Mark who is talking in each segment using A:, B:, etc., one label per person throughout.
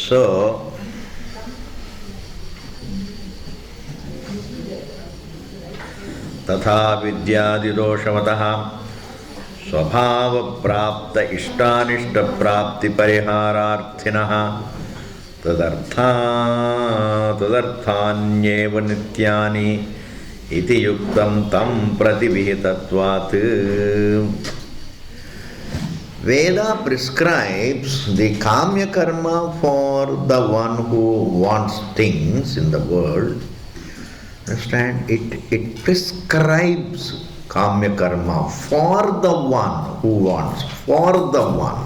A: So, तथा विद्यादिदोषवतः स्वभावप्राप्त इष्टानिष्टप्राप्तिपरिहारार्थिनः तदर्थान्येव नित्यानि इति युक्तं तं प्रतिविहितत्वात्. Veda prescribes the kamya karma for the one who wants things in the world. Understand? It prescribes kamya karma for the one who wants, for the one.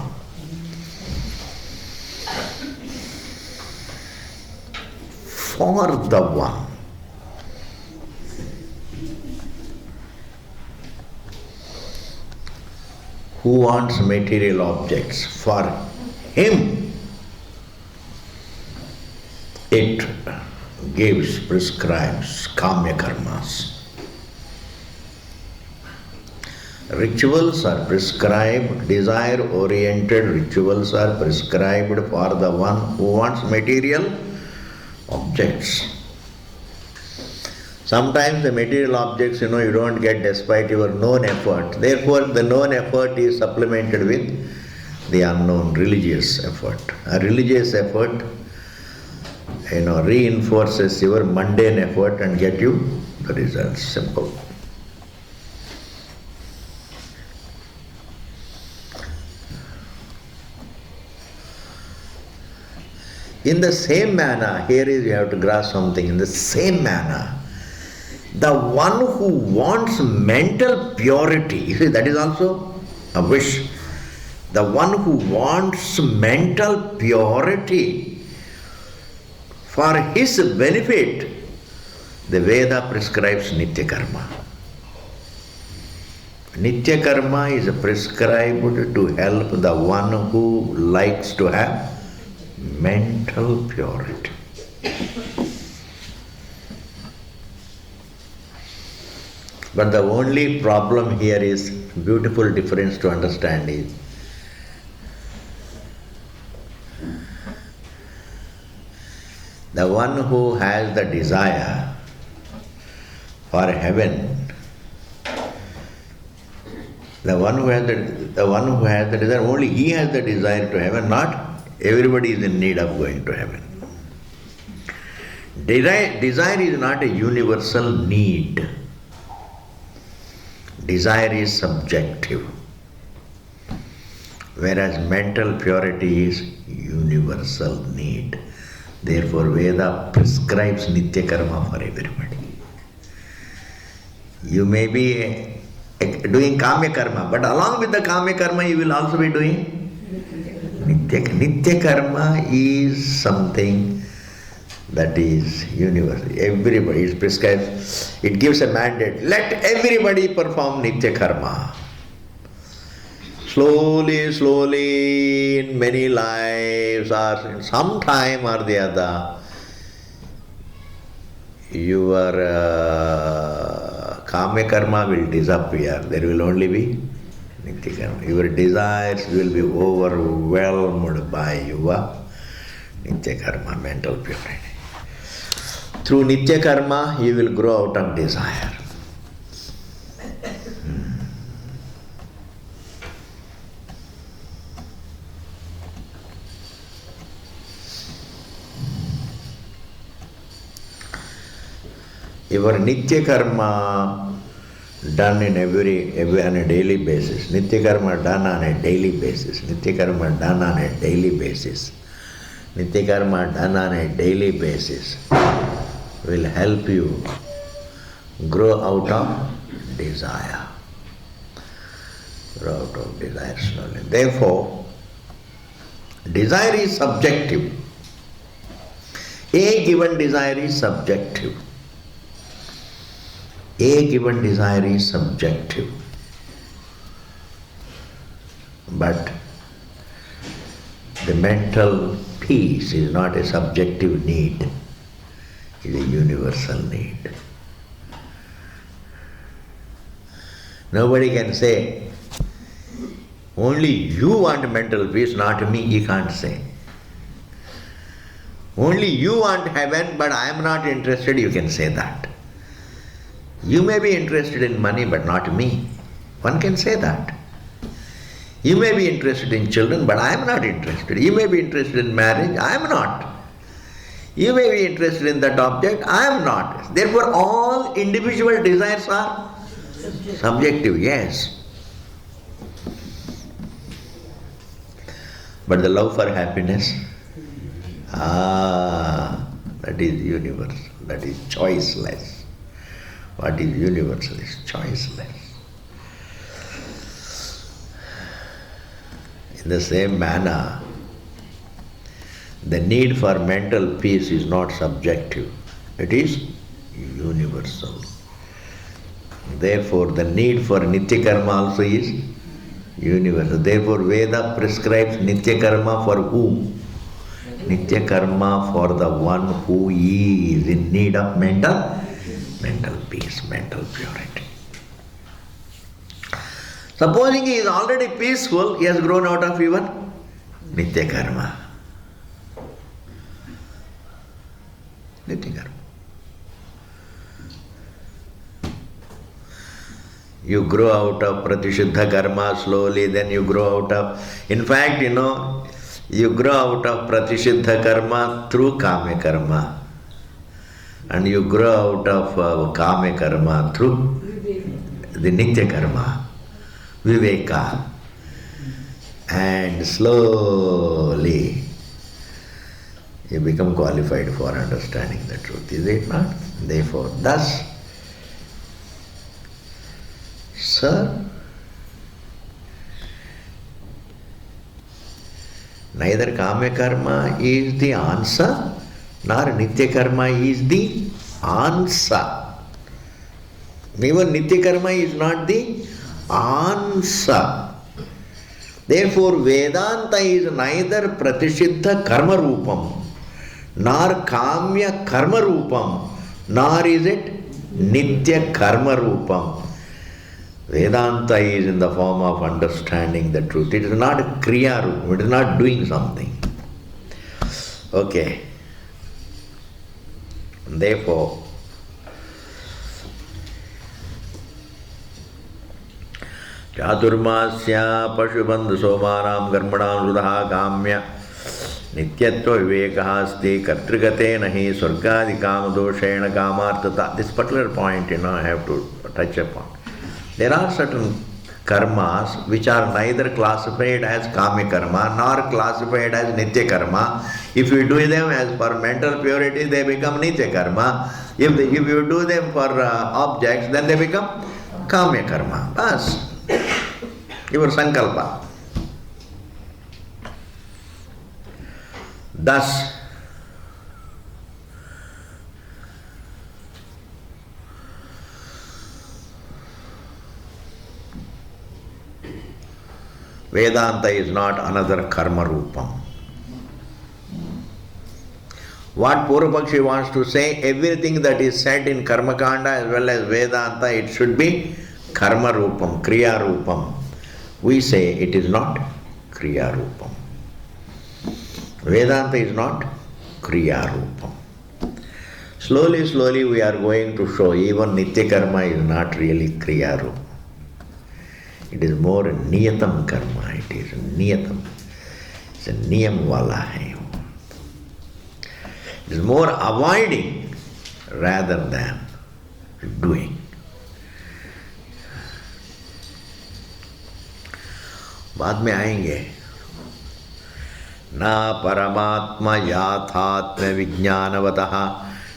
A: For the one. Who wants material objects. For him, it prescribes kamya karmas. Rituals are prescribed, desire-oriented rituals are prescribed for the one who wants material objects. Sometimes the material objects, you don't get despite your known effort. Therefore, the known effort is supplemented with the unknown religious effort. A religious effort, reinforces your mundane effort and get you the results. Simple. In the same manner, you have to grasp something. In the same manner, the one who wants mental purity, you see, that is also a wish. The one who wants mental purity for his benefit, the Veda prescribes Nitya Karma. Nitya Karma is prescribed to help the one who likes to have mental purity. But the only problem here is, beautiful difference to understand is, the one who has the desire for heaven, the one who has the desire, only he has the desire to heaven, not everybody is in need of going to heaven. Desire is not a universal need. Desire is subjective, whereas mental purity is universal need. Therefore, Veda prescribes Nitya Karma for everybody. You may be doing Kamya Karma, but along with the Kamya Karma, you will also be doing Nitya Karma. Nitya Karma is something that is universal. Everybody is prescribed. It gives a mandate. Let everybody perform Nitya Karma. Slowly, in many lives, or in some time or the other, your Kamya Karma will disappear. There will only be Nitya Karma. Your desires will be overwhelmed by your Nitya Karma, mental purity. Through Nitya Karma, you will grow out of desire. Your Nitya Karma done on a daily basis. Nitya Karma done on a daily basis. Nitya Karma done on a daily basis. Nitya Karma done on a daily basis will help you grow out of desire. Grow out of desire slowly. Therefore, desire is subjective. A given desire is subjective. A given desire is subjective. But the mental peace is not a subjective need, it is a universal need. Nobody can say, only you want mental peace, not me, he can't say. Only you want heaven, but I am not interested, you can say that. You may be interested in money, but not me. One can say that. You may be interested in children, but I am not interested. You may be interested in marriage, I am not. You may be interested in that object, I am not. Therefore, all individual desires are subjective, yes. But the love for happiness, that is universal, that is choiceless. What is universal is choiceless. In the same manner, the need for mental peace is not subjective, it is universal. Therefore, the need for nitya karma also is universal. Therefore, Veda prescribes nitya karma for who? Nitya karma for the one who is in need of mental peace, mental purity. Supposing he is already peaceful, he has grown out of even nitya karma. Nitya karma. You grow out of pratishuddha karma slowly, then you grow out of, in fact, you grow out of pratishuddha karma through kama karma. And you grow out of kama karma through the nitya karma, viveka. And slowly you become qualified for understanding the truth, is it not? Therefore, thus, sir, neither kama karma is the answer, nor nitya karma is the answer. Even nitya karma is not the answer. Therefore, Vedanta is neither pratishiddha karma rupam, nor kamya karma rupam, nor is it nitya karma rupam. Vedanta is in the form of understanding the truth. It is not a kriya rupam, it is not doing something. Okay. Therefore, चातुर्मास्या पशुबंधु सोमानां कर्मणां रुदः काम्य नित्यत्व विवेकः अस्ति कर्तृगतेन हि स्वर्गादिकामदोषेण कामार्थता. This particular point, I have to touch upon. There are certain karmas which are neither classified as kama karma nor classified as nitya karma. If you do them as for mental purity, they become nitya karma. If you do them for objects, then they become kama karma. Bas. Your sankalpa. Thus, Vedanta is not another karma rupam. What Purvapakshi wants to say, everything that is said in Karma Kanda as well as Vedanta, it should be karma rupam, kriya rupam. We say it is not kriya rupam. Vedanta is not kriya rupam. Slowly we are going to show even nitya karma is not really kriya rupam. It is more niyatam karma, it is niyatam. It's a niyam wala hai. It is more avoiding rather than doing. बाद में आएंगे. न परमात्मा याथात्म विज्ञानवतः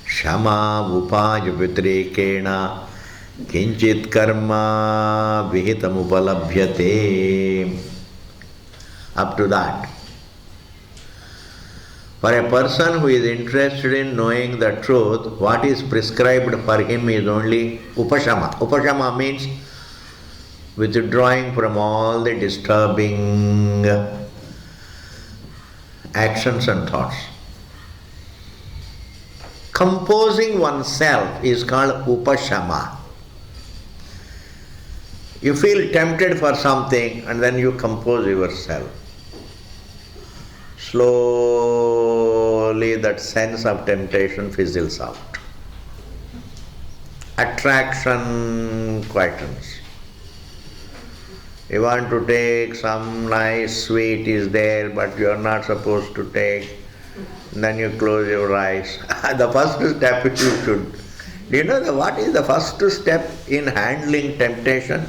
A: क्षमा उपाय व्यतिरेकेण किंचित कर्म विहितमुपलभ्यते. Up to that. For a person who is interested in knowing the truth, what is prescribed for him is only upashama. Upashama means withdrawing from all the disturbing actions and thoughts. Composing oneself is called upashama. You feel tempted for something and then you compose yourself. Slowly slowly that sense of temptation fizzles out. Attraction quietens. You want to take some nice sweet is there, but you are not supposed to take. Then you close your eyes. The first step you should. Do you know what is the first step in handling temptation?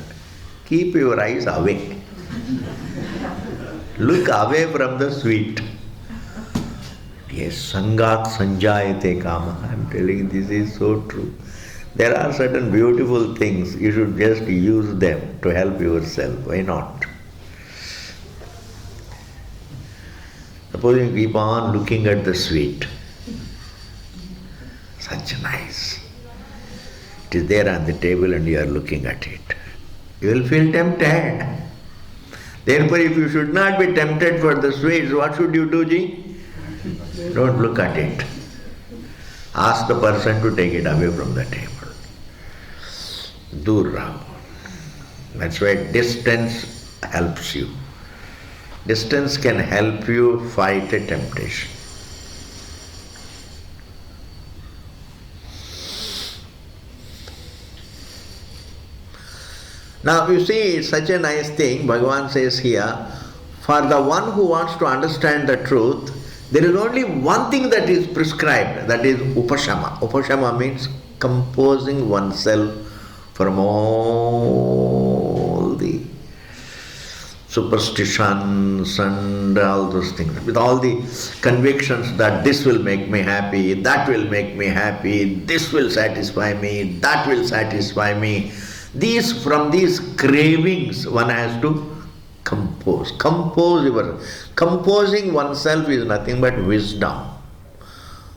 A: Keep your eyes away. Look away from the sweet. Yes, sangat sanjayate kama. I am telling you, this is so true. There are certain beautiful things, you should just use them to help yourself. Why not? Suppose you keep on looking at the sweet. Such nice. It is there on the table and you are looking at it. You will feel tempted. Therefore, if you should not be tempted for the sweets, what should you do, Ji? Don't look at it. Ask the person to take it away from the table. Durra. That's why distance helps you. Distance can help you fight a temptation. Now you see, it's such a nice thing. Bhagavan says here, for the one who wants to understand the truth, there is only one thing that is prescribed, that is upashama. Upashama means composing oneself from all the superstitions and all those things, with all the convictions that this will make me happy, that will make me happy, this will satisfy me, that will satisfy me. From these cravings one has to compose. Composing oneself is nothing but wisdom.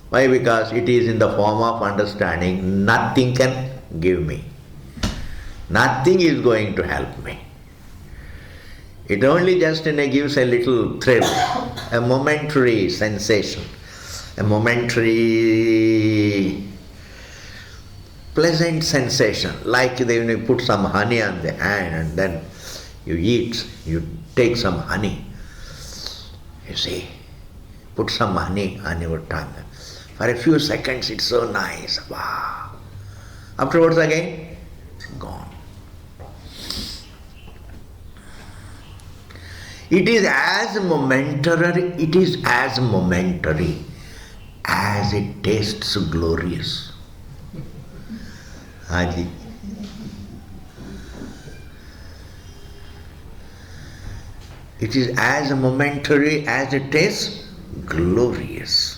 A: Why? Because it is in the form of understanding. Nothing can give me. Nothing is going to help me. It only just gives a little thrill, a momentary sensation, a momentary pleasant sensation, like when you put some honey on the hand and then you eat, you take some honey. You see, put some honey on your tongue. For a few seconds it's so nice. Wow. Afterwards again, it's gone. It is as momentary as it tastes glorious. Haji. It is as momentary as it is glorious.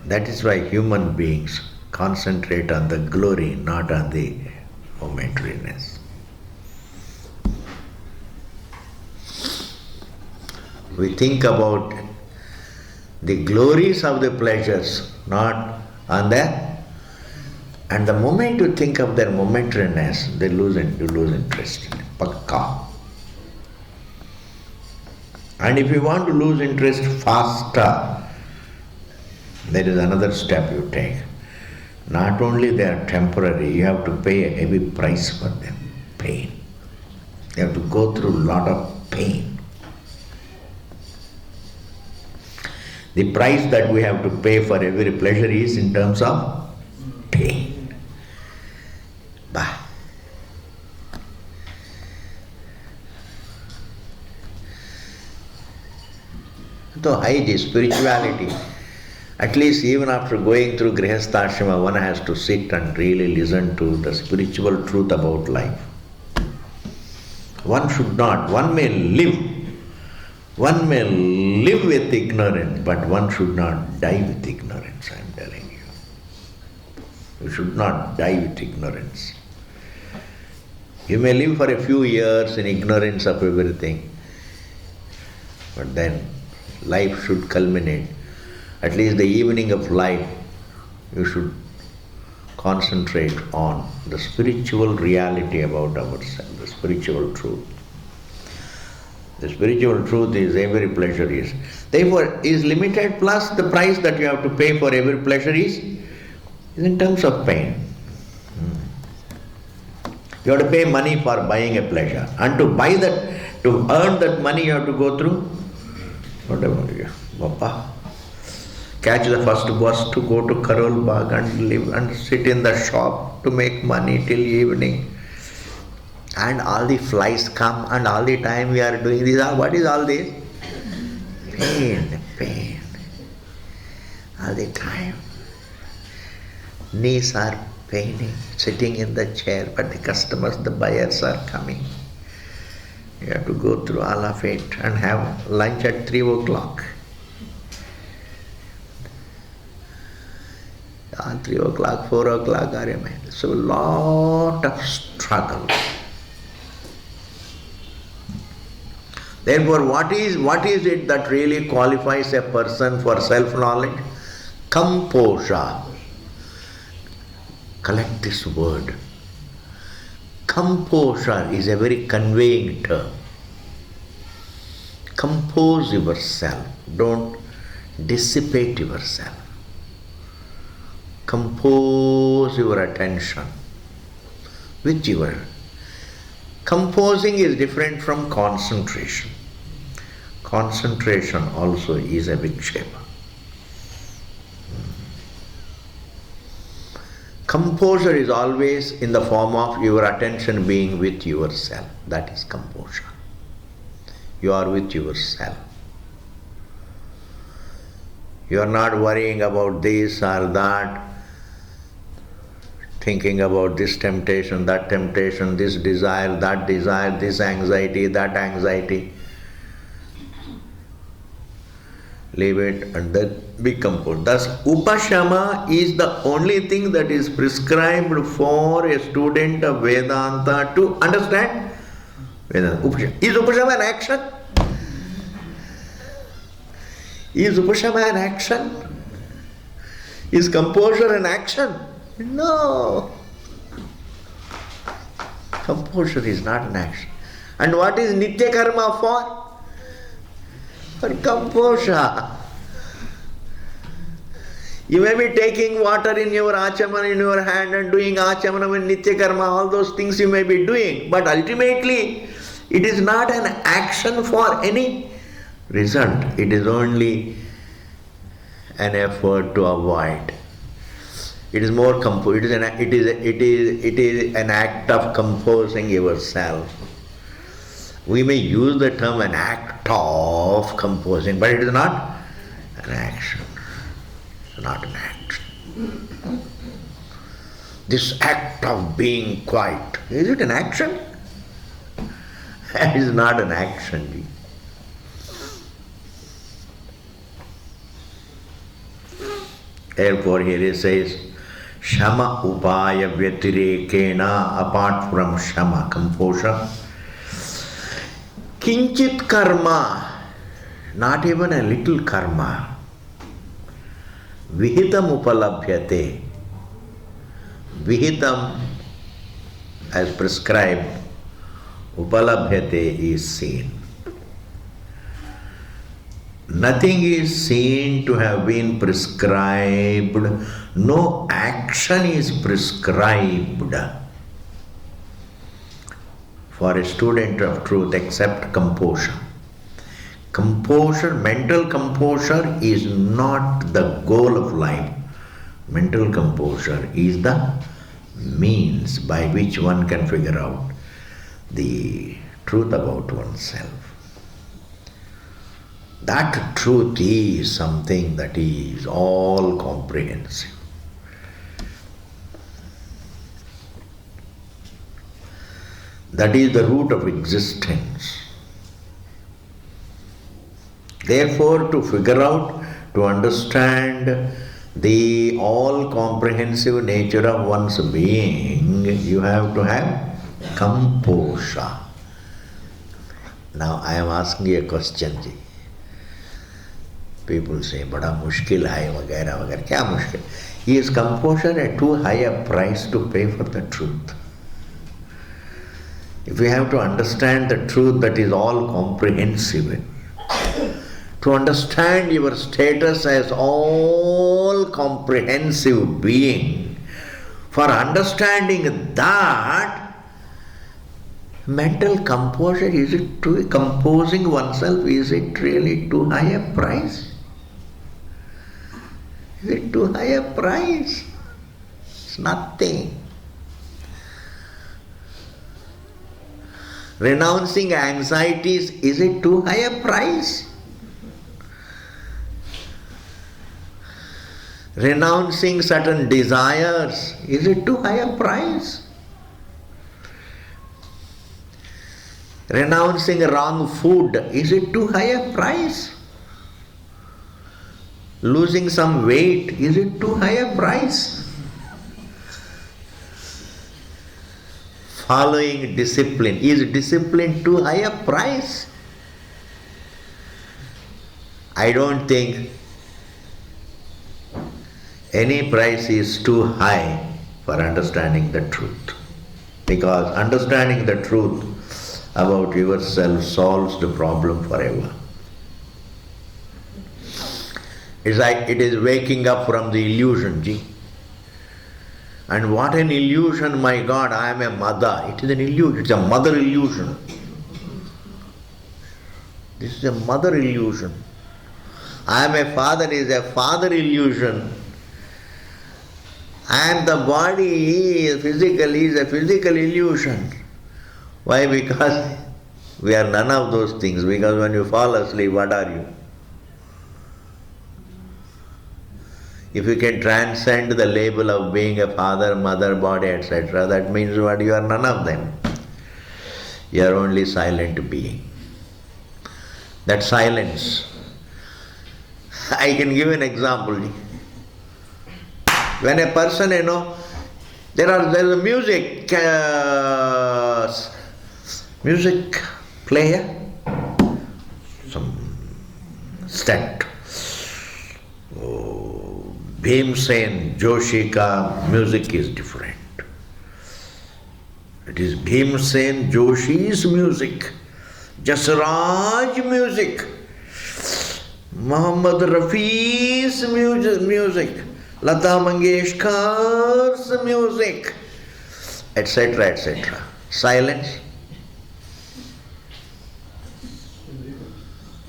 A: That is why human beings concentrate on the glory, not on the momentariness. We think about the glories of the pleasures, not on the. And the moment you think of their momentariness, you lose interest in it. Pakka. And if you want to lose interest faster, there is another step you take. Not only they are temporary, you have to pay a heavy price for them. Pain. You have to go through a lot of pain. The price that we have to pay for every pleasure is in terms of pain. Bah. So high spirituality, at least even after going through Grihastha-ashrama, one has to sit and really listen to the spiritual truth about life. One may live with ignorance, but one should not die with ignorance, I am telling you. You should not die with ignorance. You may live for a few years in ignorance of everything, but then life should culminate. At least the evening of life, you should concentrate on the spiritual reality about ourselves, the spiritual truth. The spiritual truth is every pleasure is. Therefore, is limited, plus the price that you have to pay for every pleasure is in terms of pain. You have to pay money for buying a pleasure. And to earn that money, you have to go through whatever you Bappa. catch the first bus to go to Karol Bagh and live and sit in the shop to make money till evening. And all the flies come and all the time we are doing this. What is all this? Pain. All the time. Knees are paining, sitting in the chair, but the customers, the buyers are coming. You have to go through all of it and have lunch at 3 o'clock. 3 o'clock, 4 o'clock, so a lot of struggle. Therefore, what is it that really qualifies a person for self-knowledge? Composure. Collect this word. Composure is a very conveying term. Compose yourself. Don't dissipate yourself. Compose your attention with your... Composing is different from concentration. Concentration also is a vikshepa. Composure is always in the form of your attention being with yourself. That is composure. You are with yourself. You are not worrying about this or that, thinking about this temptation, this desire, this anxiety, that anxiety. Leave it and then be composed. Thus, Upashama is the only thing that is prescribed for a student of Vedanta to understand Vedanta. Is Upashama an action? Is Upashama an action? Is composure an action? No. Composure is not an action. And what is Nitya Karma for? For composure. You may be taking water in your achaman in your hand and doing achamanam and Nitya Karma, all those things you may be doing, but ultimately it is not an action for any result. It is only an effort to avoid. It is more it is an act of composing yourself. We may use the term an act of composing, but it is not an action. It's not an action. This act of being quiet, is it an action? It is not an action. Therefore here it says, Shama upaya vyatirekena, apart from Shama, composure. Kinchit karma, not even a little karma. Vihitam upalabhyate. Vihitam, as prescribed, upalabhyate is seen. Nothing is seen to have been prescribed. No action is prescribed for a student of truth except composure. Composure, mental composure is not the goal of life. Mental composure is the means by which one can figure out the truth about oneself. That truth is something that is all comprehensive. That is the root of existence. Therefore, to figure out, to understand the all-comprehensive nature of one's being, you have to have composure. Now, I am asking you a question. People say, "Bada mushkil hai," वगैरह वगैरह. क्या मुश्किल? Is composure a too high a price to pay for the truth? If we have to understand the truth that is all comprehensive, to understand your status as all comprehensive being, for understanding that, mental composure, is it too, composing oneself, is it really too high a price? Is it too high a price? It's nothing. Renouncing anxieties, is it too high a price? Renouncing certain desires, is it too high a price? Renouncing wrong food, is it too high a price? Losing some weight, is it too high a price? Following discipline, is discipline too high a price? I don't think any price is too high for understanding the truth. Because understanding the truth about yourself solves the problem forever. It's like it is waking up from the illusion, ji. And what an illusion, my God, I am a mother. It is an illusion, it's a mother illusion. This is a mother illusion. I am a father is a father illusion. And the body is a physical illusion. Why? Because we are none of those things. Because when you fall asleep, what are you? If you can transcend the label of being a father, mother, body, etc., that means what? You are none of them. You are only silent being. That silence. I can give an example. When a person, there is a music player, some set. Bhimsen Joshi ka music is different. It is Bhimsen Joshi's music, Jasraj music, Muhammad Rafi's music, Lata Mangeshkar's music, etc., etc. Silence.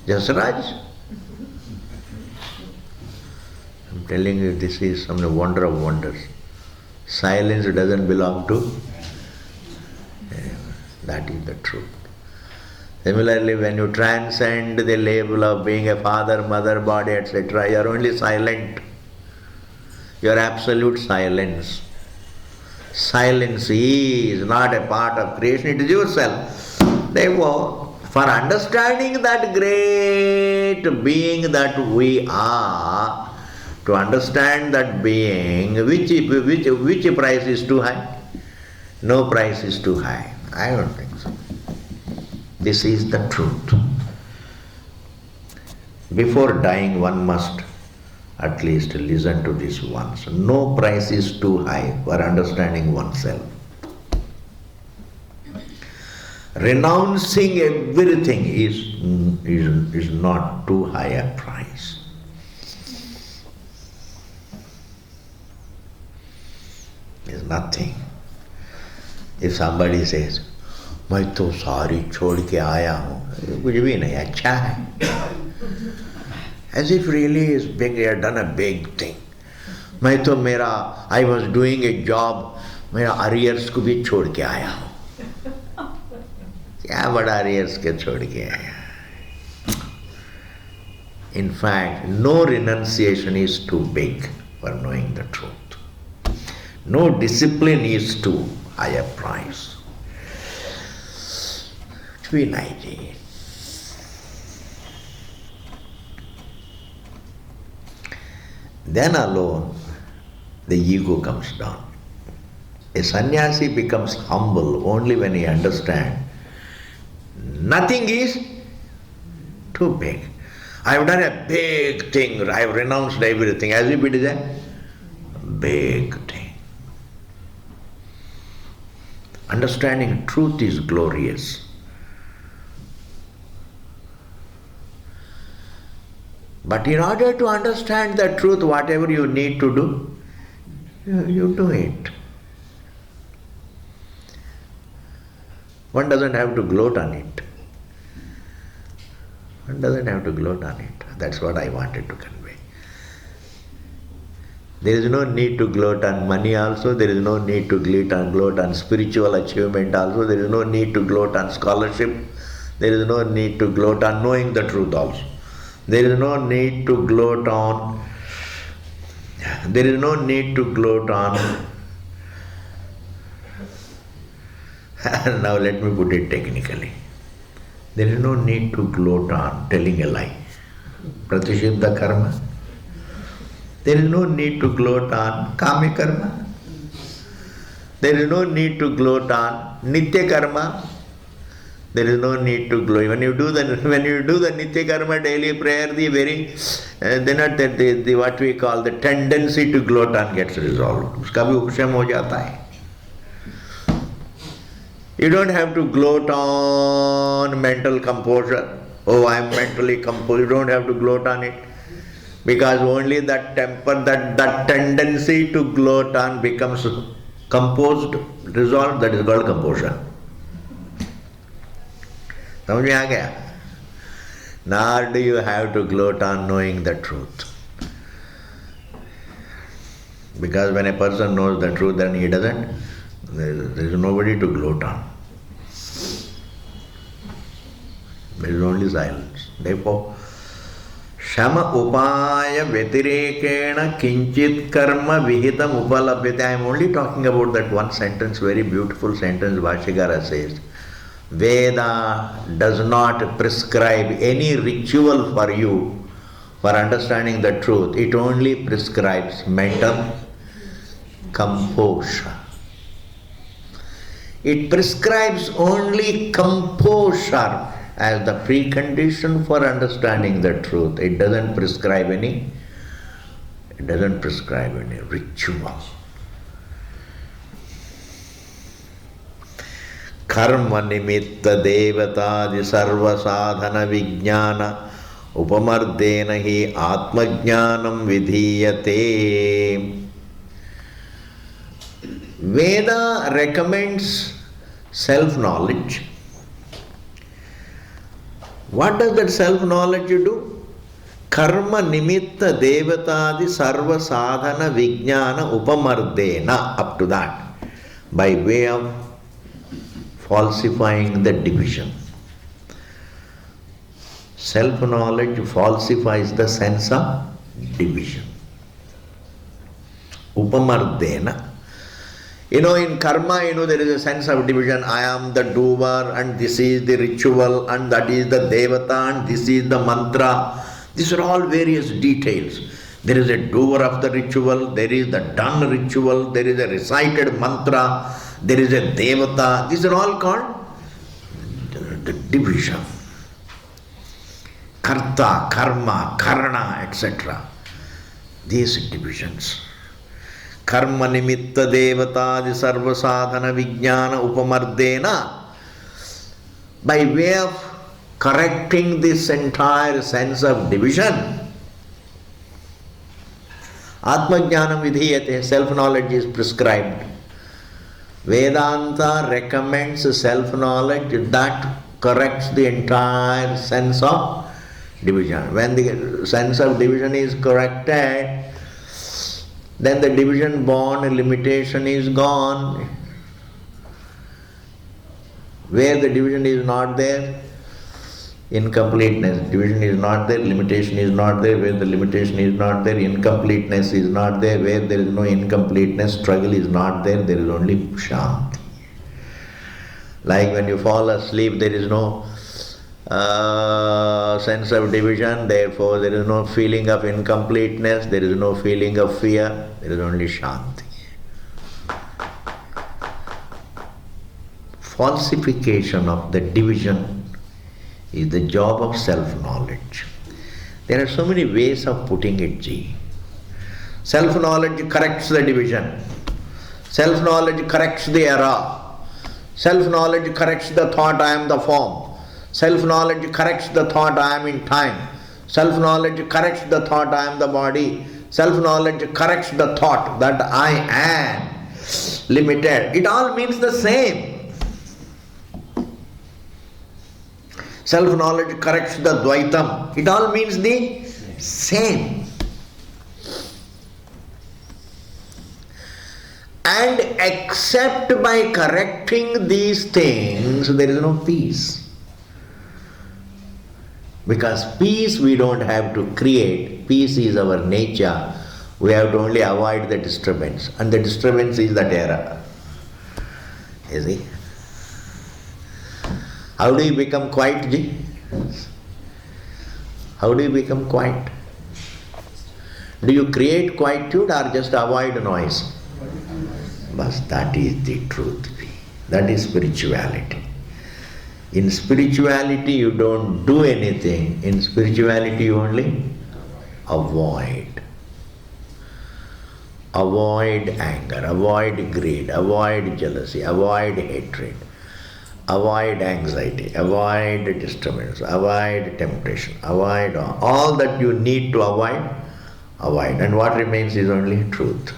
A: Jasraj. I'm telling you, this is some wonder of wonders. Silence doesn't belong to. That is the truth. Similarly, when you transcend the label of being a father, mother, body, etc., you are only silent. You are absolute silence. Silence is not a part of creation, it is yourself. Therefore, for understanding that great being that we are, to understand that being, which price is too high? No price is too high. I don't think so. This is the truth. Before dying, one must at least listen to this once. No price is too high for understanding oneself. Renouncing everything is not too high a price. It's nothing. If somebody says, मैं तो सारी छोड़ के आया हूँ, कुछ भी नहीं, अच्छा है. As if really is big, he had done a big thing. I was doing a job, मेरा arrears को भी छोड़ के आया हूँ. क्या बड़ा arrears के छोड़ के आया. In fact, no renunciation is too big for knowing the truth. No discipline is too high a price. Then alone the ego comes down. A sannyasi becomes humble only when he understands nothing is too big. I have done a big thing, I have renounced everything, as if it is a big thing. Understanding truth is glorious. But in order to understand the truth, whatever you need to do, you do it. One doesn't have to gloat on it. One doesn't have to gloat on it. That's what I wanted to convey. There is no need to gloat on money also, there is no need to gloat on spiritual achievement also, there is no need to gloat on scholarship, there is no need to gloat on knowing the truth also. There is no need to gloat on, now let me put it technically. There is no need to gloat on telling a lie. Pratishiddha karma. There is no need to gloat on kami karma. There is no need to gloat on nitya karma. There is no need to gloat. When you do the nitya karma daily prayer, the what we call the tendency to gloat on gets resolved. Uska bhi upsham ho jata hai. You don't have to gloat on mental composure. Oh, I am mentally composed. You don't have to gloat on it. Because only that temper, that tendency to gloat on becomes composed, resolved, that is called composure. समझ में आ गया? Nor do you have to gloat on knowing the truth. Because when a person knows the truth, then he doesn't, there is nobody to gloat on. There is only silence. Therefore, Shama upaya vyatirekena kinchit karma vihitam upalabhyate. I am only talking about that one sentence, very beautiful sentence Bhashyakara says. Veda does not prescribe any ritual for you for understanding the truth. It only prescribes mental composure. It prescribes only composure as the precondition for understanding the truth. It doesn't prescribe any ritual. Karma nimitta devatadi sarva sadhana vijnana upamardena hi atmajnanam vidhiyate. Veda recommends self-knowledge. What does that self-knowledge do? Karma nimitta devatadi sarva sadhana vijnana upamardena, up to that, by way of falsifying the division. Self-knowledge falsifies the sense of division. Upamardena. In karma, there is a sense of division. I am the doer and this is the ritual and that is the devata and this is the mantra. These are all various details. There is a doer of the ritual, there is the done ritual, there is a recited mantra, there is a devata. These are all called the division. Karta, karma, karana, etc. These divisions. Karma nimitta devatadi sarva sadhana vijnana upamardena. By way of correcting this entire sense of division, atmajnanam vidhiyate, self-knowledge is prescribed. Vedanta recommends self-knowledge that corrects the entire sense of division. When the sense of division is corrected, then the division born limitation is gone. Where the division is not there, incompleteness. Division is not there, limitation is not there. Where the limitation is not there, incompleteness is not there. Where there is no incompleteness, struggle is not there. There is only shanti. Like when you fall asleep, there is no sense of division, therefore there is no feeling of incompleteness, there is no feeling of fear, there is only shanti. Falsification of the division is the job of self-knowledge. There are so many ways of putting it, Ji. Self-knowledge corrects the division. Self-knowledge corrects the error. Self-knowledge corrects the thought I am the form. Self-knowledge corrects the thought I am in time. Self-knowledge corrects the thought I am the body. Self-knowledge corrects the thought that I am limited. It all means the same. Self-knowledge corrects the Dvaitam. It all means the same. And except by correcting these things, there is no peace. Because peace we don't have to create, peace is our nature. We have to only avoid the disturbance, and the disturbance is that error. You see? How do you become quiet, Ji? How do you become quiet? Do you create quietude or just avoid noise? But that is the truth. That is spirituality. In spirituality you don't do anything. In spirituality you only avoid. Avoid anger, avoid greed, avoid jealousy, avoid hatred, avoid anxiety, avoid disturbance, avoid temptation, avoid all that you need to avoid, avoid. And what remains is only truth.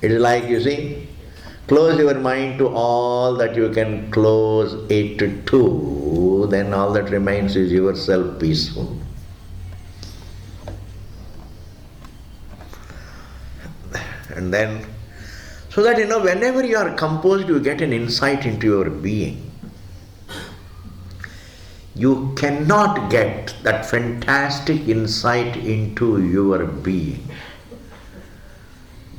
A: It is like, you see, close your mind to all that you can close it to, then all that remains is yourself peaceful. And then, so that whenever you are composed, you get an insight into your being. You cannot get that fantastic insight into your being,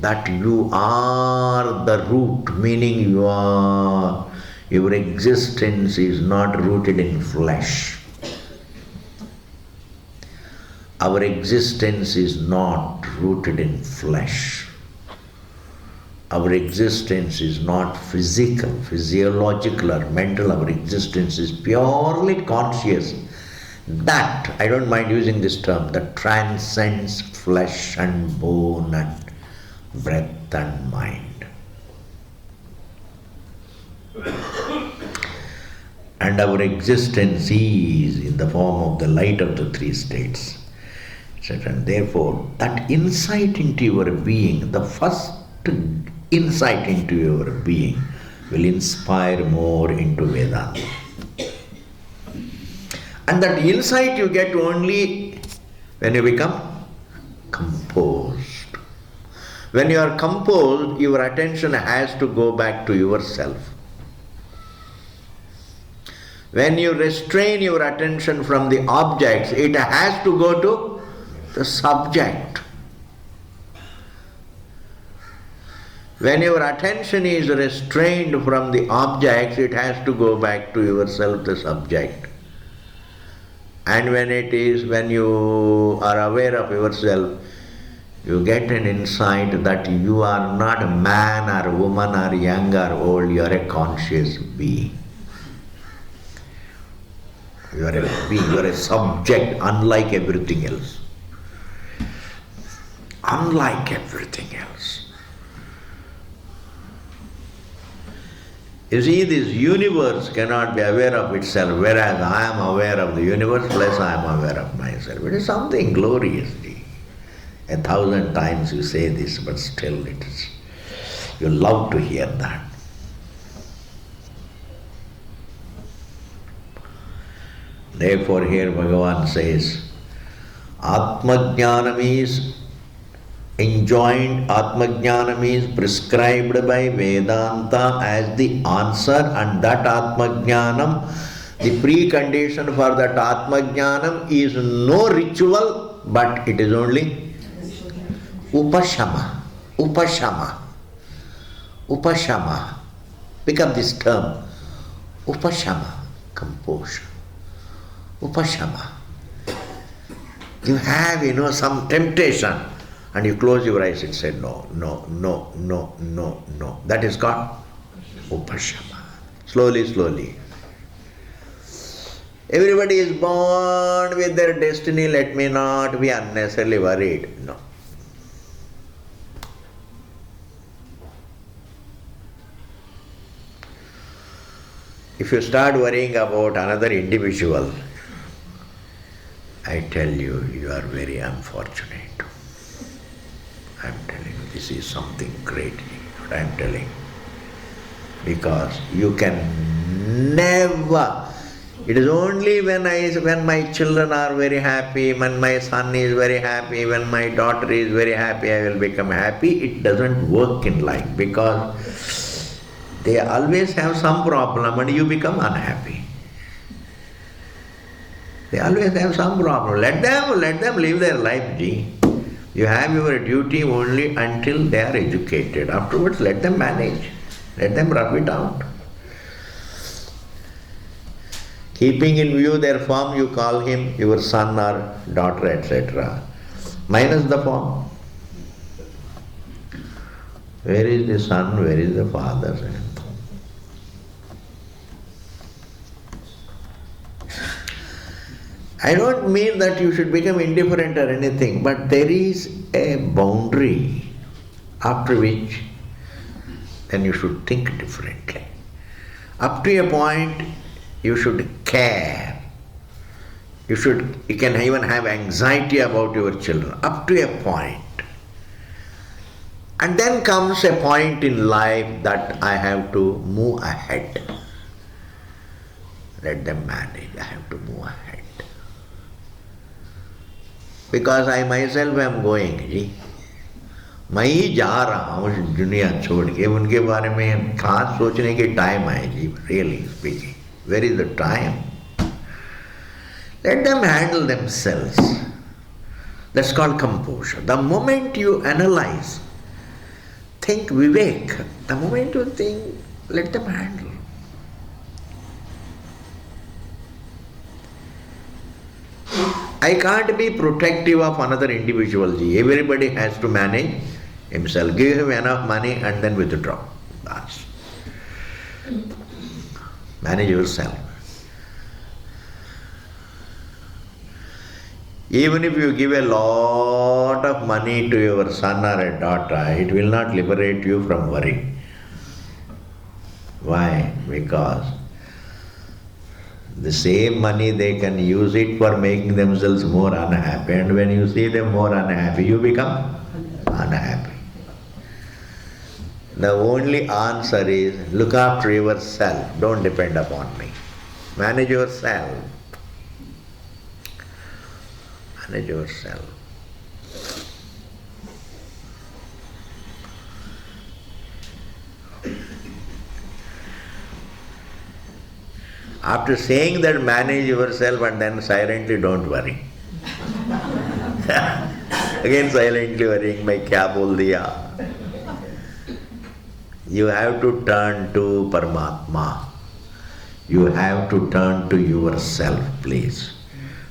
A: that you are the root, meaning your existence is not rooted in flesh. Our existence is not rooted in flesh. Our existence is not physical, physiological or mental. Our existence is purely conscious. That, I don't mind using this term, that transcends flesh and bone and breath and mind. And our existence is in the form of the light of the three states, etc. And therefore, that insight into your being, the first insight into your being, will inspire more into Vedanta. And that insight you get only when you become composed. When you are composed, your attention has to go back to yourself. When you restrain your attention from the objects, it has to go to the subject. When your attention is restrained from the objects, it has to go back to yourself, the subject. And when you are aware of yourself, you get an insight that you are not a man or woman or young or old, you are a conscious being. You are a being, you are a subject unlike everything else. Unlike everything else. You see, this universe cannot be aware of itself, whereas I am aware of the universe, plus I am aware of myself. It is something glorious. 1,000 times you say this, but still it is. You love to hear that. Therefore here Bhagavan says, Atmajnanam is enjoined, Atmajnanam is prescribed by Vedanta as the answer, and that Atmajnanam, the precondition for that Atmajnanam is no ritual, but it is only Upashama. Upashama. Upashama. Pick up this term. Upashama. Composure. Upashama. You have, some temptation and you close your eyes and say, no, no, no, no, no, no. That is called Upashama. Slowly, slowly. Everybody is born with their destiny. Let me not be unnecessarily worried. No. If you start worrying about another individual, I tell you, you are very unfortunate. I am telling you, this is something great, what I am telling. Because you can never It is only when my children are very happy, when my son is very happy, when my daughter is very happy, I will become happy. It doesn't work in life because they always have some problem and you become unhappy. They always have some problem. Let them live their life, Ji. You have your duty only until they are educated. Afterwards, let them manage. Let them rub it out. Keeping in view their form, you call him your son or daughter, etc. Minus the form. Where is the son? Where is the father? I don't mean that you should become indifferent or anything, but there is a boundary after which then you should think differently. Up to a point, you should care. You can even have anxiety about your children, up to a point. And then comes a point in life that I have to move ahead. Let them manage, I have to move ahead. Because I myself am going, जी मैं ही जा रहा हूँ दुनिया छोड़ के, उनके बारे में खास सोचने की टाइम है जी, really speaking. Where is the time? Let them handle themselves. That's called composure. The moment you analyze, think vivek. The moment you think, let them handle. I can't be protective of another individual. Everybody has to manage himself. Give him enough money and then withdraw. That's. Manage yourself. Even if you give a lot of money to your son or a daughter, it will not liberate you from worry. Why? Because the same money they can use it for making themselves more unhappy, and when you see them more unhappy, you become unhappy. The only answer is look after yourself, don't depend upon me. Manage yourself. Manage yourself. After saying that manage yourself and then silently don't worry. Again silently worrying, मैं क्या बोल दिया? You have to turn to Paramatma. You have to turn to yourself, please.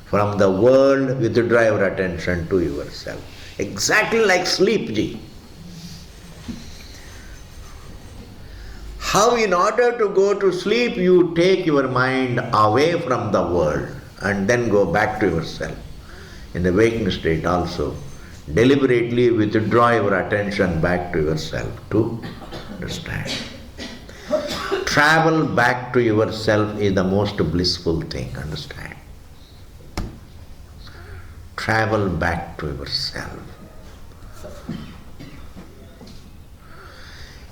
A: From the world, withdraw your attention to yourself. Exactly like sleep, ji. How in order to go to sleep, you take your mind away from the world and then go back to yourself. In the waking state also, deliberately withdraw your attention back to yourself to understand. Travel back to yourself is the most blissful thing, understand. Travel back to yourself.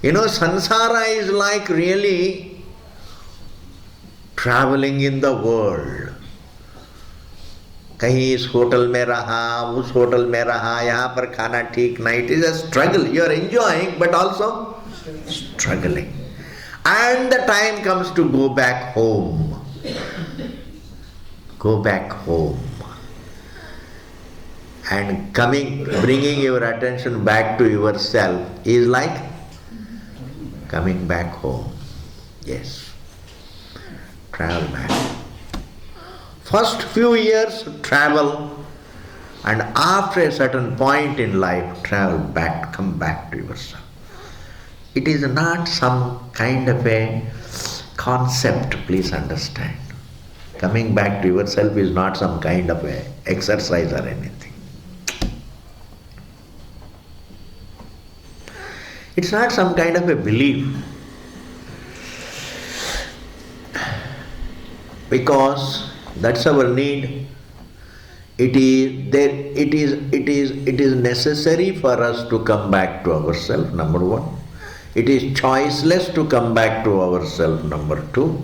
A: You know, samsara is like really traveling in the world. कहीं इस hotel में रहा, उस hotel में रहा, यहाँ पर खाना ठीक नहीं. It is a struggle. You are enjoying, but also struggling. And the time comes to go back home. Go back home. And bringing your attention back to yourself is like coming back home. Yes. Travel back. First few years, travel, and after a certain point in life, travel back, come back to yourself. It is not some kind of a concept, please understand. Coming back to yourself is not some kind of a exercise or anything. It's not some kind of a belief. Because that's our need. It is necessary for us to come back to ourselves, number one. It is choiceless to come back to ourselves, number two.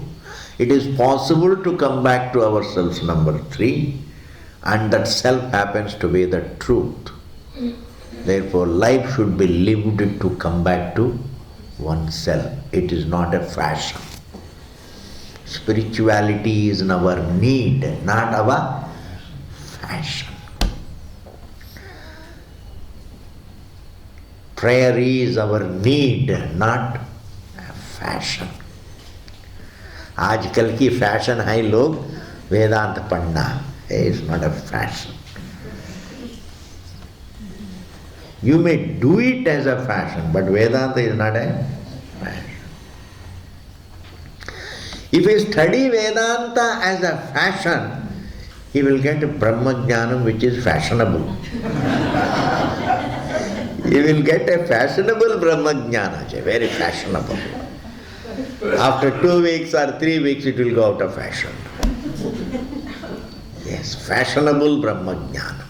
A: It is possible to come back to ourselves, number 3, and that self happens to be the truth. Therefore, life should be lived to come back to oneself. It is not a fashion. Spirituality is our need, not our fashion. Prayer is our need, not a fashion. आजकल की fashion है लोग वेदांत पढ़ना. It's not a fashion. You may do it as a fashion, but Vedanta is not a fashion. If you study Vedanta as a fashion, he will get a Brahma Jnanam which is fashionable. He will get a fashionable Brahma Jnana, very fashionable. After 2 weeks or 3 weeks it will go out of fashion. Yes, fashionable Brahma Jnana.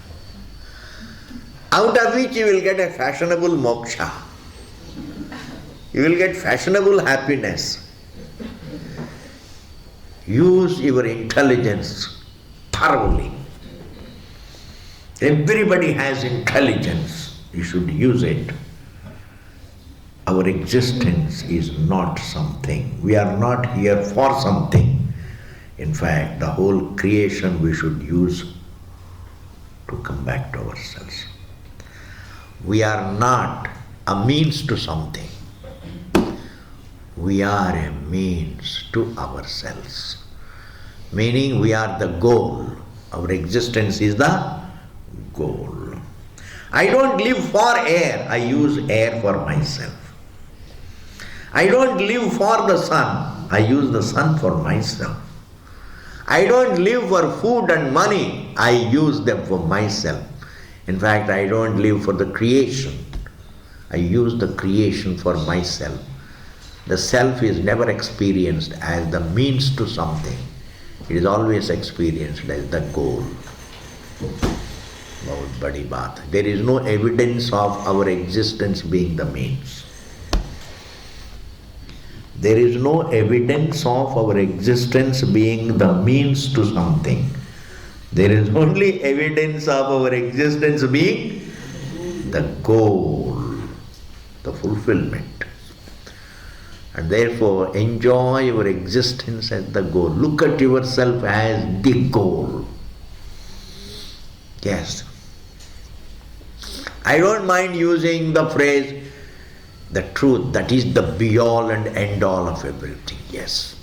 A: Out of which you will get a fashionable moksha. You will get fashionable happiness. Use your intelligence thoroughly. Everybody has intelligence. You should use it. Our existence is not something. We are not here for something. In fact, the whole creation we should use to come back to ourselves. We are not a means to something. We are a means to ourselves. Meaning we are the goal. Our existence is the goal. I don't live for air. I use air for myself. I don't live for the sun. I use the sun for myself. I don't live for food and money. I use them for myself. In fact, I don't live for the creation. I use the creation for myself. The self is never experienced as the means to something. It is always experienced as the goal. Bahut badi baat. There is no evidence of our existence being the means. There is no evidence of our existence being the means to something. There is only evidence of our existence being the goal, the fulfillment. And therefore, enjoy your existence as the goal. Look at yourself as the goal. Yes. I don't mind using the phrase, the truth, that is the be-all and end-all of everything. Yes.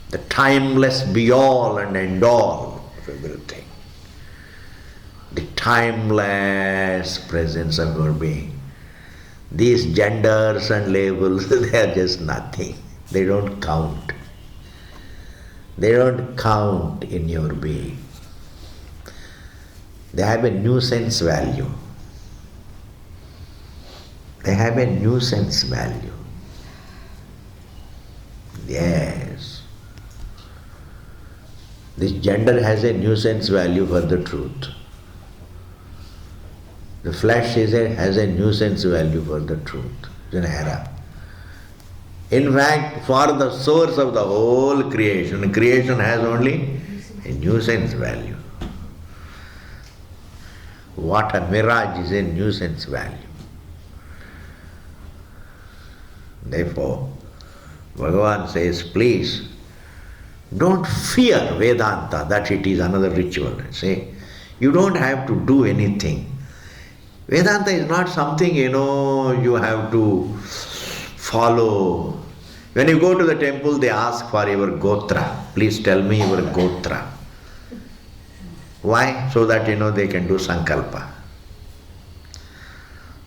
A: The timeless be-all and end-all of everything. The timeless presence of your being. These genders and labels, they are just nothing. They don't count. They don't count in your being. They have a nuisance value. They have a nuisance value. Yes. This gender has a nuisance value for the truth. The flesh has a nuisance value for the truth. It's an error. In fact, for the source of the whole creation, creation has only a nuisance value. What a mirage is a nuisance value. Therefore, Bhagavan says, please, don't fear Vedanta, that it is another ritual. Say, you don't have to do anything. Vedanta is not something, you have to follow. When you go to the temple, they ask for your gotra. Please tell me your gotra. Why? So that, they can do sankalpa.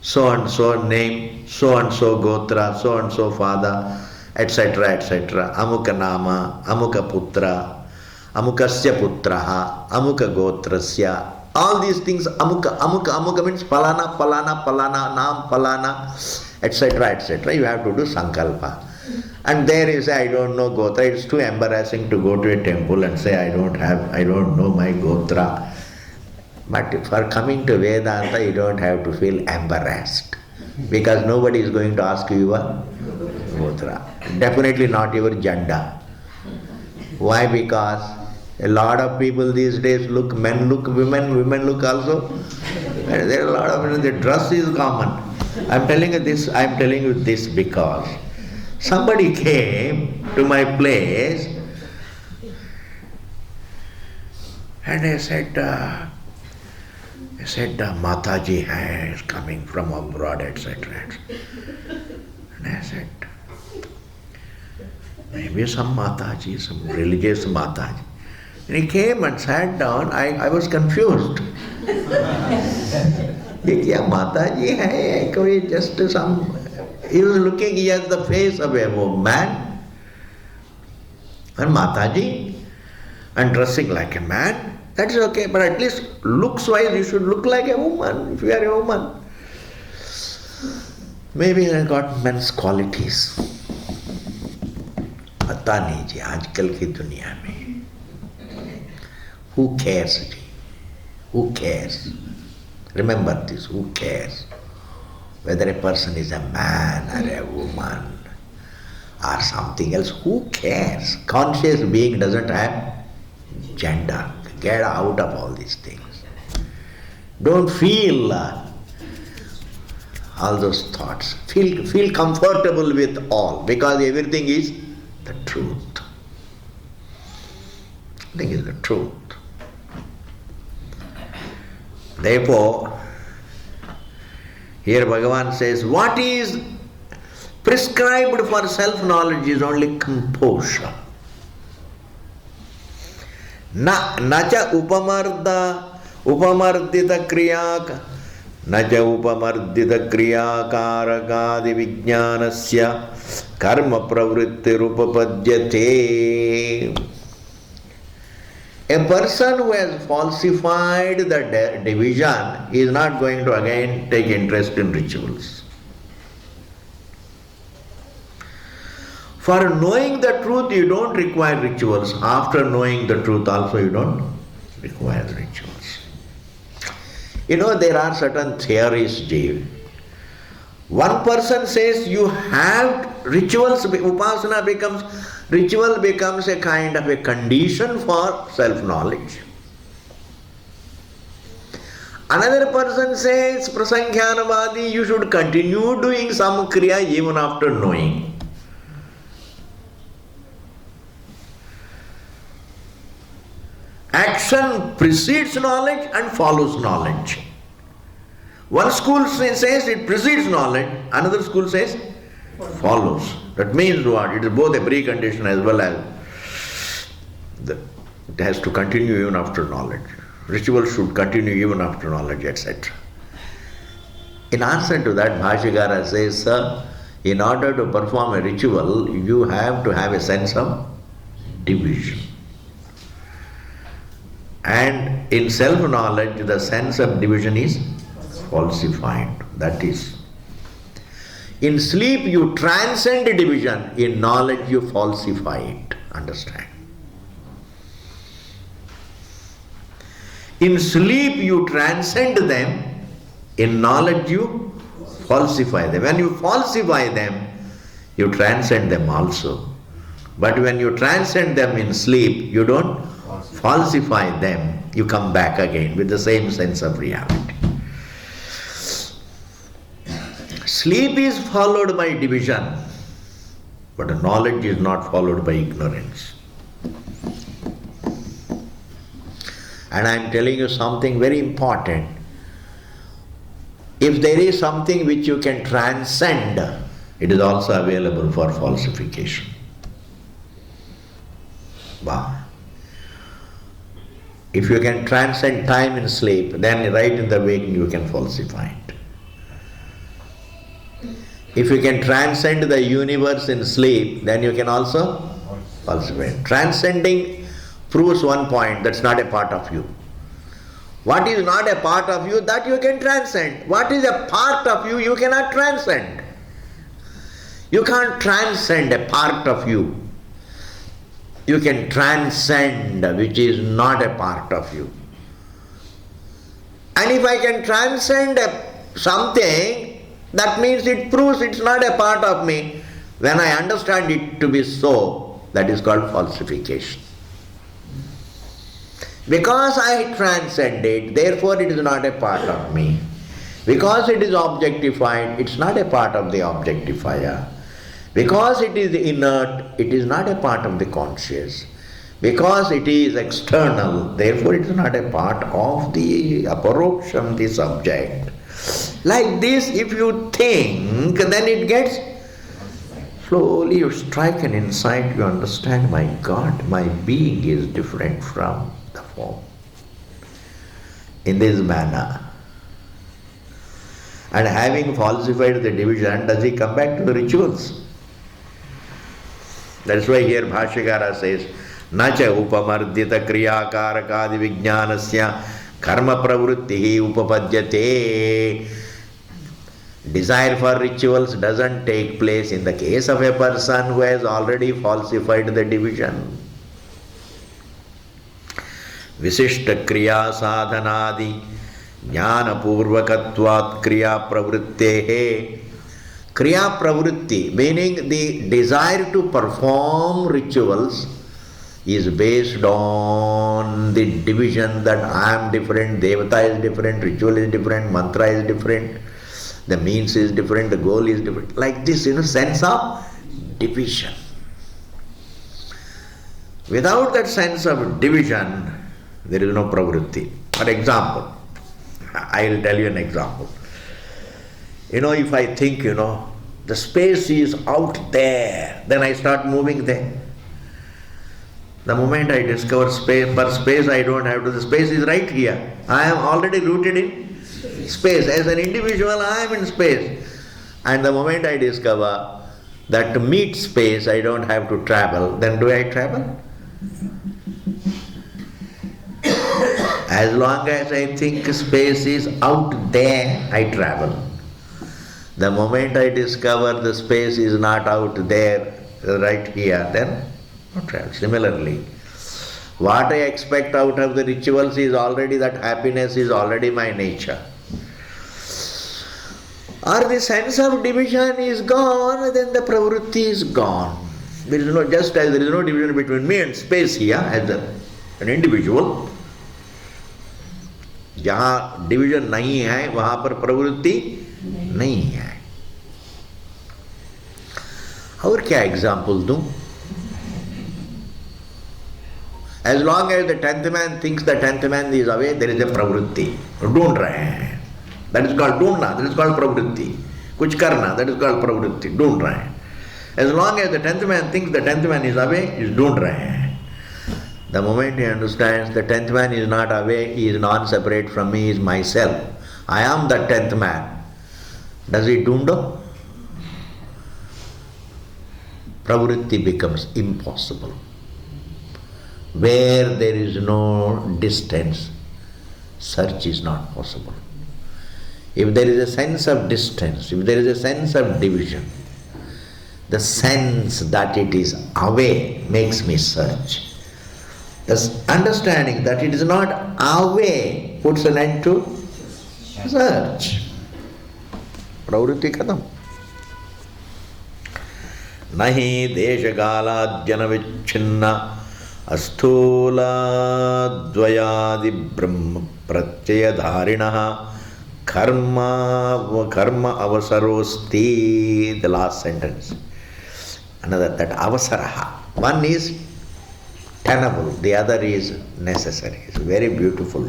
A: So and so name, so and so gotra, so and so father, etc., etc. Amuka nama, amuka putra, amukasya putraha, amuka gotrasya. All these things, amuka means palana, naam, palana, etc., etc. You have to do sankalpa. And there you say, I don't know gotra. It's too embarrassing to go to a temple and say, I don't know my gotra. But for coming to Vedanta, you don't have to feel embarrassed. Because nobody is going to ask you your gotra. Definitely not your janda. Why? Because a lot of people these days look, men look, women look also. And there are a lot of, the dress is common. I'm telling you this because somebody came to my place and he said, Mataji is coming from abroad, etc. And I said, maybe some Mataji, some religious Mataji. And he came and sat down. I was confused. Yeah, Mataji hai, koi just some. He was looking, he has the face of a man. And Mataji, and dressing like a man. That is okay, but at least looks wise you should look like a woman if you are a woman. Maybe I got men's qualities. पता नहीं जी आजकल की दुनिया में who cares ji, who cares, remember this, who cares whether a person is a man or a woman or something else, who cares? Conscious being doesn't have gender. Get out of all these things. Don't feel all those thoughts. Feel comfortable with all, because everything is the truth. Everything is the truth. Therefore, here Bhagavan says, what is prescribed for self-knowledge is only composure. Nacha upamardita kriyaka nacha upamardita kriyakaragadi vijnanasya karma pravritti rupapadyate. A person who has falsified the division is not going to again take interest in rituals. For knowing the truth, you don't require rituals. After knowing the truth also, you don't require rituals. You know, there are certain theories, Jeev. One person says you have rituals, upasana ritual becomes a kind of a condition for self-knowledge. Another person says, prasankhyanavadi, you should continue doing some kriya even after knowing. Action precedes knowledge and follows knowledge. One school says it precedes knowledge, another school says follows. That means what? It is both a precondition as well as it has to continue even after knowledge. Ritual should continue even after knowledge, etc. In answer to that, Bhashyakara says, sir, in order to perform a ritual, you have to have a sense of division. And in self-knowledge, the sense of division is falsified. That is, in sleep you transcend division, in knowledge you falsify it. Understand? In sleep you transcend them, in knowledge you falsify them. When you falsify them, you transcend them also. But when you transcend them in sleep, you don't falsify them, you come back again with the same sense of reality. Sleep is followed by division, but knowledge is not followed by ignorance. And I am telling you something very important. If there is something which you can transcend, it is also available for falsification. Wow. If you can transcend time in sleep, then right in the waking you can falsify it. If you can transcend the universe in sleep, then you can also falsify it. Transcending proves one point, that's not a part of you. What is not a part of you, that you can transcend. What is a part of you, you cannot transcend. You can't transcend a part of you. You can transcend which is not a part of you. And if I can transcend something, that means it proves it's not a part of me. When I understand it to be so, That is called falsification. Because I transcend it, therefore it is not a part of me. Because it is objectified, it's not a part of the objectifier. Because it is inert, it is not a part of the conscious. Because it is external, therefore it is not a part of the aparoksham, the subject. Like this, if you think, then it gets, slowly you strike an insight, you understand, my God, my being is different from the form. In this manner. And having falsified the division, does he come back to the rituals? That's why here Bhashyakara says, Nacha upamardita kriyakaraka vijnanasya karma pravrittihi upapadyate. Desire for rituals doesn't take place in the case of a person who has already falsified the division. Visishta kriya sadhanadi jnana purvakatvat kriya pravrittehe. Kriya pravritti, meaning the desire to perform rituals, is based on the division that I am different, Devata is different, ritual is different, mantra is different, the means is different, the goal is different. Like this, sense of division. Without that sense of division, there is no pravritti. For example, I will tell you an example. If I think, the space is out there, then I start moving there. The moment I discover space, for space I don't have to, the space is right here. I am already rooted in space. As an individual, I am in space. And the moment I discover that to meet space I don't have to travel, then do I travel? As long as I think space is out there, I travel. The moment I discover the space is not out there, right here, then no travel. Similarly, what I expect out of the rituals is already, that happiness is already my nature. Or the sense of division is gone, then the pravritti is gone. There is no, just as there is no division between me and space here, as an individual, जहाँ division नहीं है वहाँ पर प्रवृत्ति नहीं है. और क्या एग्जाम्पल दूं? As long as the 10th man thinks the 10th man is away, there is a pravritti. ढूंढ रहे हैं. That is called ढूंढना, that is called pravritti. कुछ करना, that is called pravritti. ढूंढ रहे हैं. As long as the 10th man thinks the 10th man is away, is ढूंढ रहे हैं. The moment he understands the 10th man is not away, he is non-separate from me, he is myself. I am the 10th man. Does he ढूंढो? Pravritti becomes impossible. Where there is no distance, search is not possible. If there is a sense of distance, if there is a sense of division, the sense that it is away makes me search. The understanding that it is not away puts an end to search. Pravritti khatam. Nahi deshagala janavichhinna asthula dvayadi brahma pratyaya dharinaha karma avasarosti. The last sentence. Another, that avasaraha. One is tenable, the other is necessary. It's very beautiful.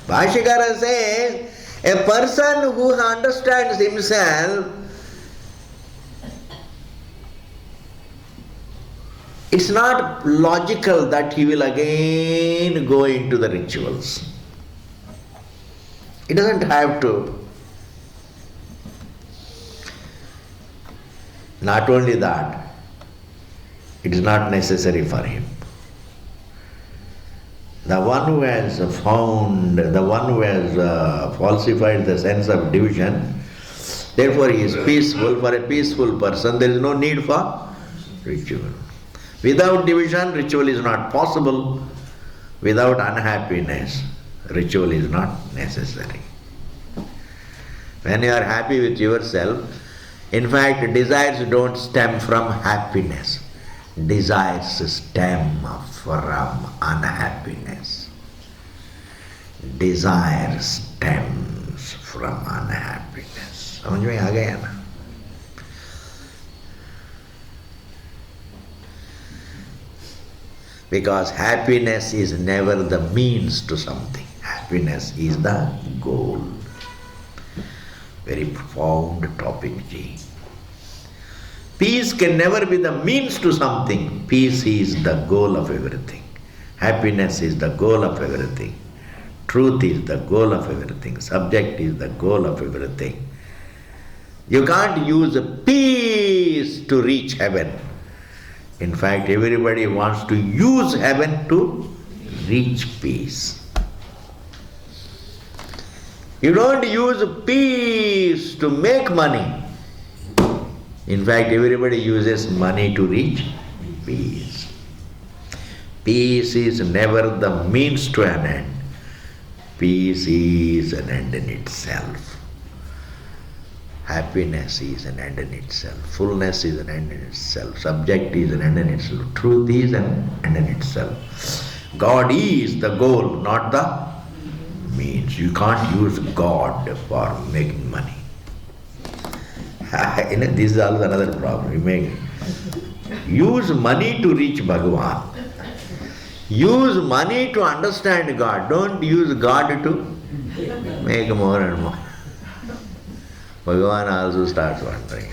A: Bhashyakara says, a person who understands himself, it's not logical that he will again go into the rituals. He doesn't have to. Not only that, it is not necessary for him. The one who has found, the one who has falsified the sense of division, therefore he is peaceful. For a peaceful person, there is no need for ritual. Without division, ritual is not possible. Without unhappiness, ritual is not necessary. When you are happy with yourself, in fact, desires don't stem from happiness. Desires stem from unhappiness. Desire stems from unhappiness. समझ में आ गया ना? Because happiness is never the means to something. Happiness is the goal. Very profound topic, Ji. Peace can never be the means to something. Peace is the goal of everything. Happiness is the goal of everything. Truth is the goal of everything. Subject is the goal of everything. You can't use peace to reach heaven. In fact, everybody wants to use heaven to reach peace. You don't use peace to make money. In fact, everybody uses money to reach peace. Peace is never the means to an end. Peace is an end in itself. Happiness is an end in itself. Fullness is an end in itself. Subject is an end in itself. Truth is an end in itself. God is the goal, not the means. You can't use God for making money. This is also another problem. You use money to reach Bhagavan. Use money to understand God. Don't use God to make more and more. Bhagavan also starts wondering,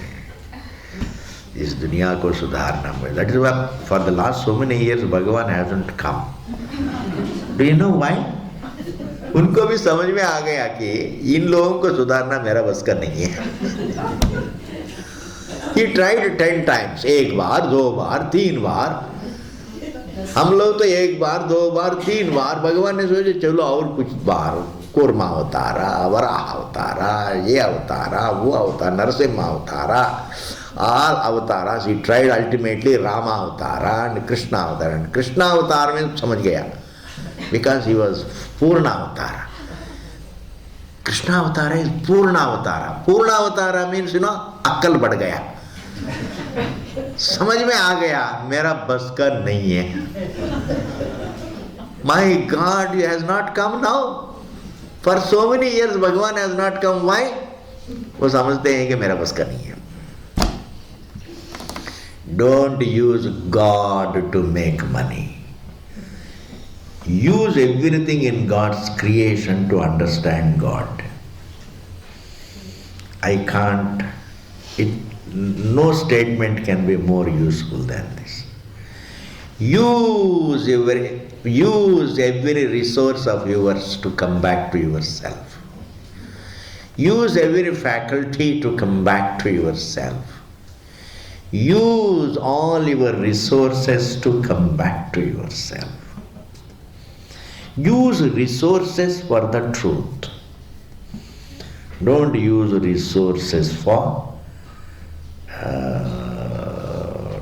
A: is dunya ko sudharna? That is why for the last so many years Bhagavan hasn't come. Do you know why? उनको भी समझ में आ गया कि इन लोगों को सुधारना मेरा बस का नहीं है. He tried 10 times. एक बार, 2 बार, 3 बार. हम लोग तो 1 बार, 2 बार, 3 बार. भगवान ने सोचे चलो और कुछ बार. कूर्मा अवतारा, वराह अवतारा, ये अवतारा, वो अवतार, Narasimha अवतारा, all avatars. He tried ultimately Rama अवतारा and Krishna अवतार. And Krishna अवतार में समझ गया because he was Purna अवतारा. Krishna अवतारा is Purna अवतारा. Purna अवतारा means अक्ल बढ़ गया, समझ में आ गया मेरा बस का नहीं है. My God has not come now. For so many years Bhagavan has not come. Why? वो समझते हैं कि मेरा बस का नहीं है. Don't use God to make money. Use everything in God's creation to understand God. No statement can be more useful than this. Use every resource of yours to come back to yourself. Use every faculty to come back to yourself. Use all your resources to come back to yourself. Use resources for the truth. Don't use resources for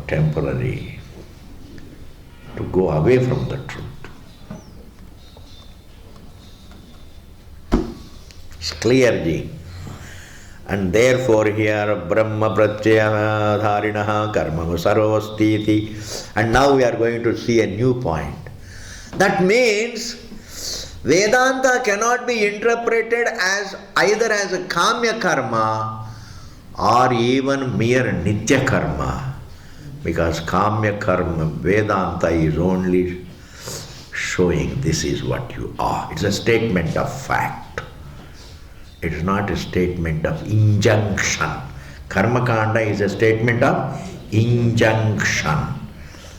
A: temporary, to go away from the truth. It's clear, Ji. And therefore here Brahma Pratyaya Dharinaha Karma Sarvastiti. And now we are going to see a new point. That means Vedanta cannot be interpreted as either as a Kamya Karma or even mere Nitya Karma. Because Kamya Karma, Vedanta is only showing this is what you are. It's a statement of fact. It is not a statement of injunction. Karma Kanda is a statement of injunction.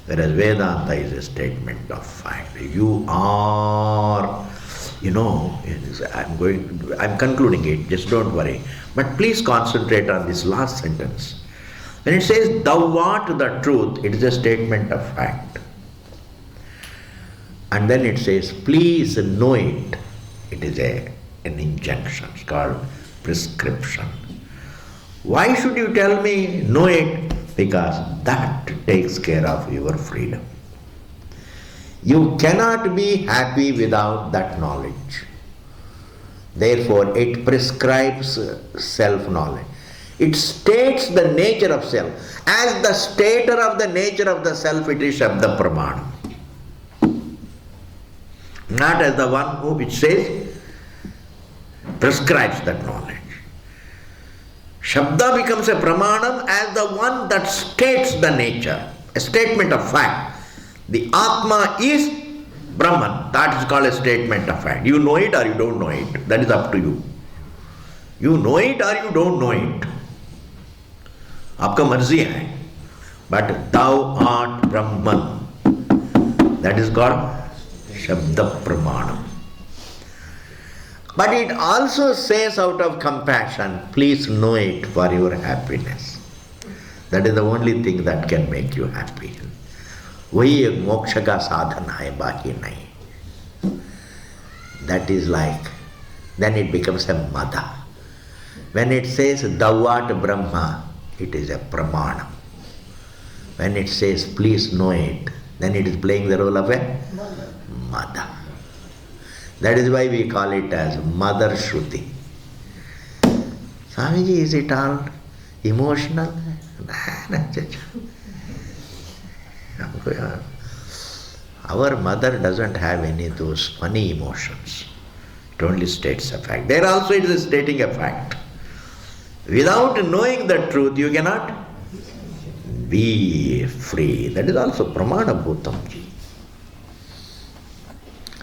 A: Whereas Vedanta is a statement of fact. You are, I'm concluding it, just don't worry. But please concentrate on this last sentence. When it says, thou art the truth, it is a statement of fact. And then it says, please know it. It is an injunction. It's called prescription. Why should you tell me know it? Because that takes care of your freedom. You cannot be happy without that knowledge. Therefore, it prescribes self-knowledge. It states the nature of self. As the stater of the nature of the self, it is Shabda Pramana. Not as the one who, which says, prescribes that knowledge. Shabda becomes a Pramanam as the one that states the nature, a statement of fact. The Atma is Brahman. That is called a statement of fact. You know it or you don't know it. That is up to you. You know it or you don't know it. आपका मर्जी है. But thou art Brahman. That is called Shabda Pramanam. But it also says out of compassion, please know it for your happiness. That is the only thing that can make you happy. वही एक मोक्ष का साधन है, बाकी नहीं. That is like, then it becomes a mother. When it says thou art Brahma, it is a Pramanam. When it says please know it, then it is playing the role of a mother. That is why we call it as Mother Shruti. Swamiji, is it all emotional? Our mother doesn't have any of those funny emotions. It only states a fact. There also it is stating a fact. Without knowing the truth, you cannot be free. That is also Pramana Bhutamji.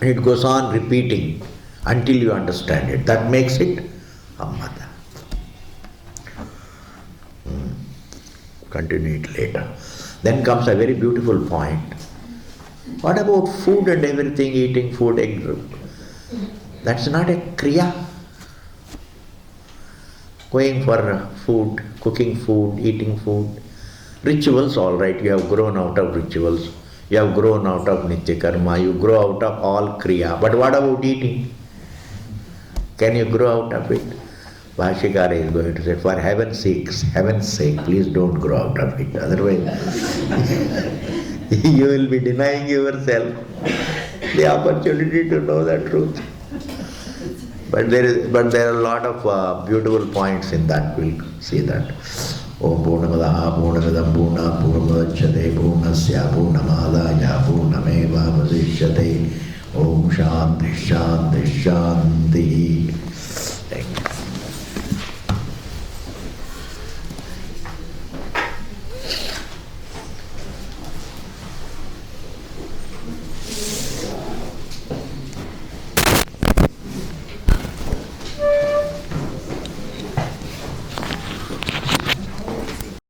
A: And it goes on repeating until you understand it. That makes it a mother. Continue it later. Then comes a very beautiful point. What about food and everything, eating food? That's not a kriya. Going for food, cooking food, eating food. Rituals, all right, you have grown out of rituals. You have grown out of nitya karma. You grow out of all kriya. But what about eating? Can you grow out of it? Bhashikara is going to say, for heaven's sake, please don't grow out of it. Otherwise, you will be denying yourself the opportunity to know the truth. But there are a lot of beautiful points in that. We'll see that. Om Purnamadaha Purnamidam Purna Purnamudachyate Purnasya Purnamadaya Purnameva Vasishyate. Om Shanti Shanti Shanti.